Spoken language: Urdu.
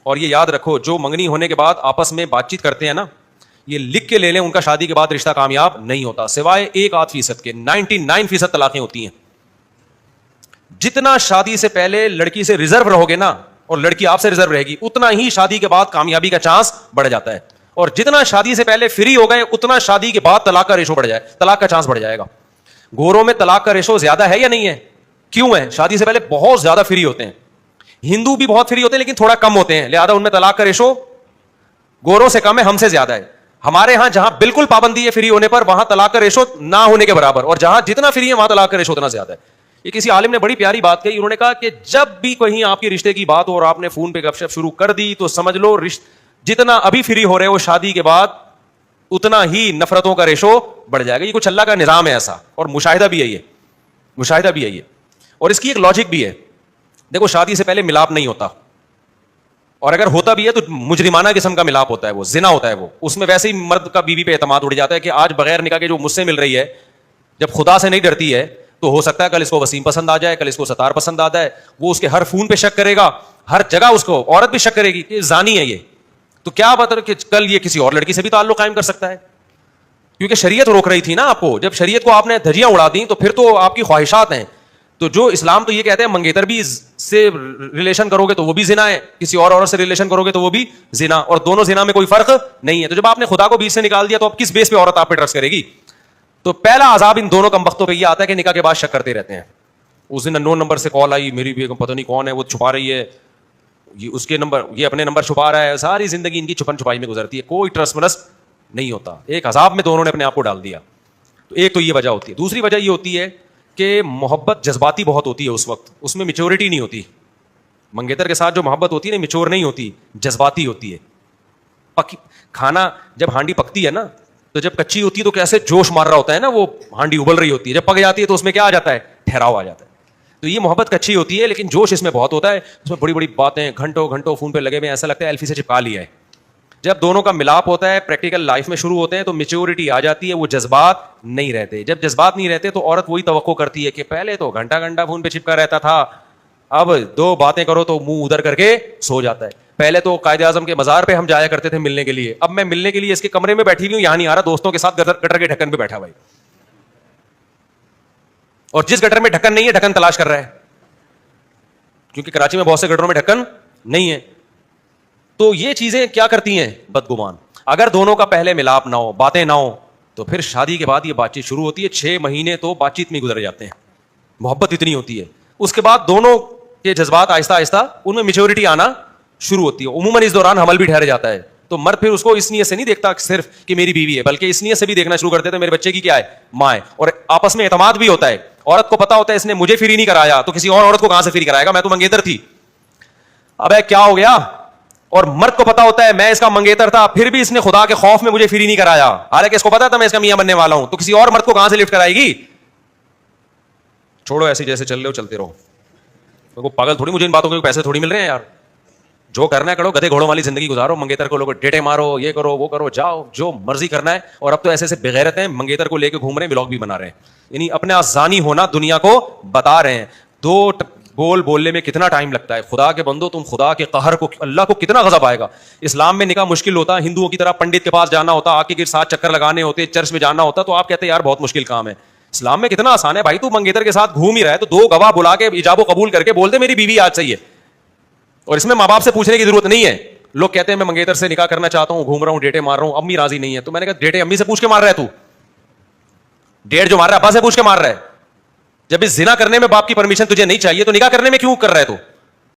اور یہ یاد رکھو جو منگنی ہونے کے بعد آپس میں بات چیت کرتے ہیں نا, یہ لکھ کے لے لیں, ان کا شادی کے بعد رشتہ کامیاب نہیں ہوتا, سوائے 1-8% کے. 99% طلاقیں ہوتی ہیں. جتنا شادی سے پہلے لڑکی سے ریزرو رہو گے نا, اور لڑکی آپ سے ریزرو رہے گی, اتنا ہی شادی کے بعد کامیابی کا چانس بڑھ جاتا ہے. اور جتنا شادی سے پہلے فری ہو گئے, اتنا شادی کے بعد طلاق کا ریشو بڑھ جائے, طلاق کا چانس بڑھ جائے گا. گوروں میں طلاق کا ریشو زیادہ ہے یا نہیں ہے؟ کیوں ہے؟ شادی سے پہلے بہت زیادہ فری ہوتے ہیں. ہندو بھی بہت فری ہوتے ہیں لیکن تھوڑا کم ہوتے ہیں, لہذا ان میں طلاق کا ریشو گوروں سے کم ہے, ہم سے زیادہ ہے. ہمارے ہاں جہاں بالکل پابندی ہے فری ہونے پر, وہاں طلاق کا ریشو نہ ہونے کے برابر, اور جہاں جتنا فری ہے وہاں طلاق کا ریشو اتنا زیادہ ہے. یہ کسی عالم نے بڑی پیاری بات کہی, انہوں نے کہا کہ جب بھی کہیں آپ کی رشتے کی بات ہو اور آپ نے فون پہ گپ شپ شروع کر دی تو سمجھ لو جتنا ابھی فری ہو رہے ہو شادی کے بعد اتنا ہی نفرتوں کا ریشو بڑھ جائے گا. یہ کچھ اللہ کا نظام ہے ایسا, اور مشاہدہ بھی ہے یہ, مشاہدہ بھی ہے یہ. اور اس کی ایک لاجک بھی ہے. دیکھو شادی سے پہلے ملاپ نہیں ہوتا, اور اگر ہوتا بھی ہے تو مجرمانہ قسم کا ملاپ ہوتا ہے, وہ زنا ہوتا ہے. وہ اس میں ویسے ہی مرد کا بیوی پہ اعتماد اڑ جاتا ہے کہ آج بغیر نکاح کے جو مجھ سے مل رہی ہے, جب خدا سے نہیں ڈرتی ہے تو ہو سکتا ہے کل اس کو وسیم پسند آ جائے, کل اس کو ستار پسند آ جائے. وہ اس کے ہر فون پہ شک کرے گا, ہر جگہ اس کو عورت بھی شک کرے گی کہ زانی ہے یہ. تو کیا بات ہے کہ کل یہ کسی اور لڑکی سے بھی تعلق قائم کر سکتا ہے, کیونکہ شریعت روک رہی تھی نا آپ کو. جب شریعت کو آپ نے دھجیاں اڑا دیں تو پھر تو آپ کی خواہشات ہیں. تو جو اسلام تو یہ کہتے ہیں منگیتر بھی سے ریلیشن کرو گے تو وہ بھی زنا ہے, کسی اور عورت سے ریلیشن کرو گے تو وہ بھی زنا, اور دونوں زنا میں کوئی فرق نہیں ہے. تو جب آپ نے خدا کو بیچ سے نکال دیا تو اب کس بیس پہ عورت آپ پہ ٹرسٹ کرے گی؟ تو پہلا عذاب ان دونوں کمبختوں پہ یہ آتا ہے کہ نکاح کے بعد شک کرتے رہتے ہیں. اس دن 9 نمبر سے کال آئی, میری بیگم پتہ نہیں کون ہے, وہ چھپا رہی ہے, یہ اس کے نمبر, یہ اپنے نمبر چھپا رہا ہے. ساری زندگی ان کی چھپن چھپائی میں گزرتی ہے, کوئی ٹرسٹ ورسٹ نہیں ہوتا. ایک عذاب میں دونوں نے اپنے آپ کو ڈال دیا. تو ایک تو یہ وجہ ہوتی ہے. دوسری وجہ یہ ہوتی ہے کہ محبت جذباتی بہت ہوتی ہے اس وقت, اس میں میچورٹی نہیں ہوتی. منگیتر کے ساتھ جو محبت ہوتی ہے نا, میچور نہیں ہوتی, جذباتی ہوتی ہے. کھانا جب ہانڈی پکتی ہے نا, تو جب کچی ہوتی ہے تو کیسے جوش مار رہا ہوتا ہے نا, وہ ہانڈی ابل رہی ہوتی ہے. جب پک جاتی ہے تو اس میں کیا آ جاتا ہے؟ ٹھہراؤ آ جاتا ہے. تو یہ محبت کچی ہوتی ہے لیکن جوش اس میں بہت ہوتا ہے. اس میں بڑی بڑی باتیں گھنٹوں گھنٹوں فون پہ لگے ہوئے, ایسا لگتا ہے ایلفی سے چپکا لیا ہے. جب دونوں کا ملاپ ہوتا ہے, پریکٹیکل لائف میں شروع ہوتے ہیں, تو میچورٹی آ جاتی ہے, وہ جذبات نہیں رہتے. جب جذبات نہیں رہتے تو عورت وہی توقع کرتی ہے کہ پہلے تو گھنٹہ گھنٹہ فون پہ چپکا رہتا تھا, اب 2 باتیں کرو تو منہ ادھر کر کے سو جاتا ہے. پہلے تو قائد اعظم کے مزار پہ ہم جایا کرتے تھے ملنے کے لیے, اب میں ملنے کے لیے اس کے کمرے میں بیٹھی ہوئی ہوں, یہاں نہیں آ رہا, دوستوں کے ساتھ گٹر کے ڈھکن پہ بیٹھا ہوا ہے. اور جس گٹر میں ڈھکن نہیں ہے ڈھکن تلاش کر رہا ہے, کیونکہ کراچی میں بہت سے گٹروں میں ڈھکن نہیں ہے. تو یہ چیزیں کیا کرتی ہیں بدگمان. اگر دونوں کا پہلے ملاپ نہ ہو, باتیں نہ ہو, تو پھر شادی کے بعد یہ بات چیت شروع ہوتی ہے. 6 مہینے تو بات چیت میں گزر جاتے ہیں, محبت اتنی ہوتی ہے. اس کے بعد دونوں کے جذبات آہستہ آہستہ ان میں میچورٹی آنا شروع ہوتی ہے. عموماً اس دوران حمل بھی ٹھہر جاتا ہے. تو مرد پھر اس کو اس نیت سے نہیں دیکھتا صرف کہ میری بیوی ہے, بلکہ اس نیت سے بھی دیکھنا شروع کر دیتے ہیں میرے بچے کی کیا ہے, ماں ہے. اور آپس میں اعتماد بھی ہوتا ہے. عورت کو پتا ہوتا ہے اس نے مجھے فری نہیں کرایا تو کسی اور عورت کو کہاں سے فری کرائے گا, میں تو منگیتر تھی, اب کیا ہو گیا. اور مرد کو پتا ہوتا ہے میں اس کا منگیتر تھا, پھر بھی اس نے خدا کے خوف میں مجھے فری نہیں کرایا, حالانکہ اس کو پتا تھا میں اس کا میاں بننے والا ہوں, تو کسی اور مرد کو کہاں سے لفٹ کرائے گی. چھوڑو ایسے جیسے چل رہے ہو چلتے رہو. پاگل تھوڑی, مجھے ان باتوں کے پیسے تھوڑی مل رہے ہیں یار. جو کرنا ہے کرو, گدھے گھوڑوں والی زندگی گزارو, منگیتر کو لوگ ڈیٹے مارو, یہ کرو وہ کرو, جاؤ جو مرضی کرنا ہے. اور اب تو ایسے بغیرت ہیں, منگیتر کو لے کے گھوم رہے ہیں, ولاگ بھی بنا رہے ہیں, یعنی اپنے زانی ہونا دنیا کو بتا رہے ہیں. 2 بول بولنے میں کتنا ٹائم لگتا ہے. خدا کے بندو, تم خدا کے قہر کو, اللہ کو کتنا غضب آئے گا. اسلام میں نکاح مشکل ہوتا, ہندوؤں کی طرح پنڈت کے پاس جانا ہوتا, آقے کے ساتھ چکر لگانے ہوتے, چرچ میں جانا ہوتا, تو آپ کہتے ہیں یار بہت مشکل کام ہے. اسلام میں کتنا آسان ہے بھائی. تو منگیتر کے ساتھ گھوم ہی رہا ہے تو 2 گواہ بلا کے ایجاب و قبول کر کے بول دے میری بیوی آج صحیح ہے, اور اس میں ماں باپ سے پوچھنے کی ضرورت نہیں ہے. لوگ کہتے ہیں میں منگیتر سے نکاح کرنا چاہتا ہوں, گھوم رہا ہوں, ڈیٹے مار رہا ہوں, امی راضی نہیں ہے. تو میں نے کہا ڈیٹے امی سے پوچھ کے مار رہا ہے, تو ڈیٹ جو مار رہا ہے ابا سے پوچھ کے مار رہا ہے. جب اس زنا کرنے میں باپ کی پرمیشن تجھے نہیں چاہیے تو نکاح کرنے میں کیوں کر رہا ہے تو.